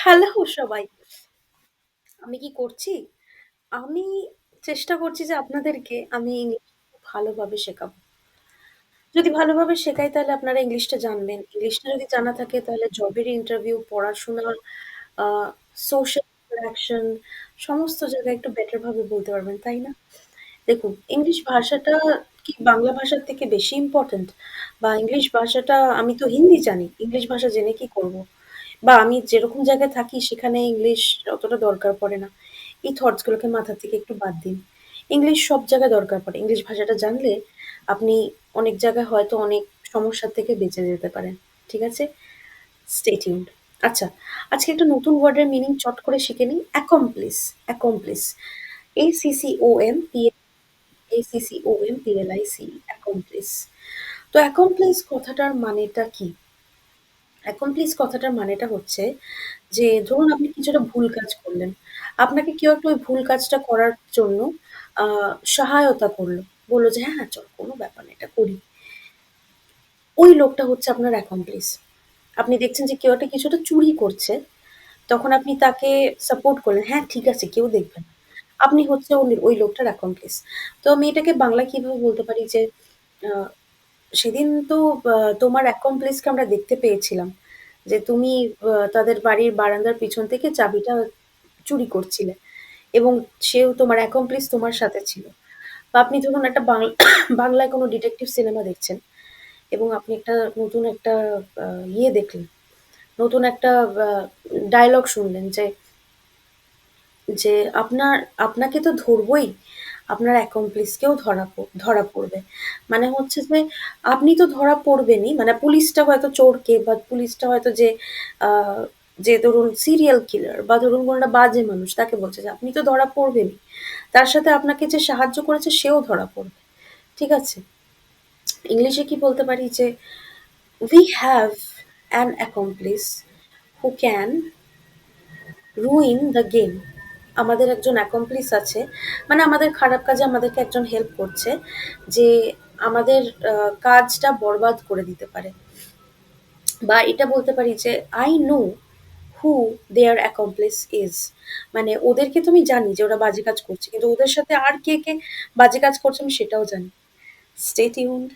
Hello সবাই। আমি কি করছি? আমি চেষ্টা করছি যে আপনাদেরকে আমি ইংলিশ ভালোভাবে শেখাবো। যদি ভালোভাবে শেখাই তাহলে আপনারা ইংলিশটা জানবেন। ইংলিশটা যদি জানা থাকে তাহলে জবের ইন্টারভিউ, পড়াশোনার আ সোশ্যাল ইন্টারেকশন সমস্ত জায়গায় একটু বেটার ভাবে বলতে পারবেন, তাই না? দেখুন, ইংলিশ ভাষাটা কি বাংলা ভাষার থেকে বেশি ইম্পোর্টেন্ট? বা ইংলিশ ভাষাটা আমি তো হিন্দি জানি। ইংলিশ ভাষা জেনে কি করব? বা আমি যেরকম জায়গায় থাকি সেখানে ইংলিশ অতটা দরকার পড়ে না। এই থটস গুলোকে মাথা থেকে একটু বাদ দিন। ইংলিশ সব জায়গায় দরকার পড়ে। ইংলিশ ভাষাটা জানলে আপনি অনেক জায়গায় হয়তো অনেক সমস্যার থেকে বেঁচে যেতে পারেন। ঠিক আছে? Stay tuned. আচ্ছা, আজকে একটা নতুন ওয়ার্ডের মিনিং চট করে শিখে নিই। accomplice, accomplice, A-C-C-O-M-P-A-C-C-O-M-P-L-I-C-E, accomplice। তো accomplice কথাটার মানেটা কি? accomplice কথাটার মানেটা হচ্ছে যে ধরুন আপনি কিছু একটা ভুল কাজ করলেন। আপনাকে কেউ একটা ওই ভুল কাজটা করার জন্য আ সহায়তা করল। বলল যে, "হ্যাঁ, হ্যাঁ, চল কোনো ব্যাপার না, এটা করি।" ওই লোকটা হচ্ছে আপনার accomplice। আপনি দেখছেন যে কেউ একটা কিছু একটা চুরি করছে, তখন আপনি তাকে সাপোর্ট করলেন, "হ্যাঁ, ঠিক আছে, কেউ দেখবে না।" আপনি হচ্ছে ওই লোকটার accomplice। তো আমি এটাকে বাংলায় কিভাবে বলতে পারি যে, আ সেদিন তো তোমার accomplice কে আমরা দেখতে পেয়েছিলাম। যে তুমি তাদের বাড়ির বারান্দার পিছন থেকে চাবিটা চুরি করছিলে এবং সেও তোমার accomplice তোমার সাথে ছিল। বা আপনি ধরুন একটা বাংলায় কোনো ডিটেকটিভ সিনেমা দেখছেন এবং আপনি নতুন একটা আ ইয়ে দেখলেন, নতুন একটা আ ডায়ালগ শুনলেন যে যে আপনাকে তো ধরবই, আপনার accomplice কেও ধরা পড়বে। মানে হচ্ছে যে আপনি তো ধরা পড়বেনই, মানে পুলিশটা হয়তো চোরকে বা পুলিশটা হয়তো আ যে ধরুন সিরিয়াল কিলার বা ধরুন কোনো একটা বাজে মানুষ তাকে বলছে যে আপনি তো ধরা পড়বেনই। তার সাথে আপনাকে যে সাহায্য করেছে সেও ধরা পড়বে। ঠিক আছে? ইংলিশে কি বলতে পারি যে we have an accomplice who can ruin the game. আমাদের একজন accomplice আছে। মানে আমাদের খারাপ কাজে আমাদেরকে একজন হেল্প করছে যে আমাদের আ কাজটা বরবাদ করে দিতে পারে। বা এটা বলতে পারি যে I know who their accomplice is. মানে ওদেরকে তো আমি জানি যে ওরা বাজে কাজ করছে। কিন্তু ওদের সাথে আর কে বাজে কাজ করছে আমি সেটাও জানি। Stay tuned.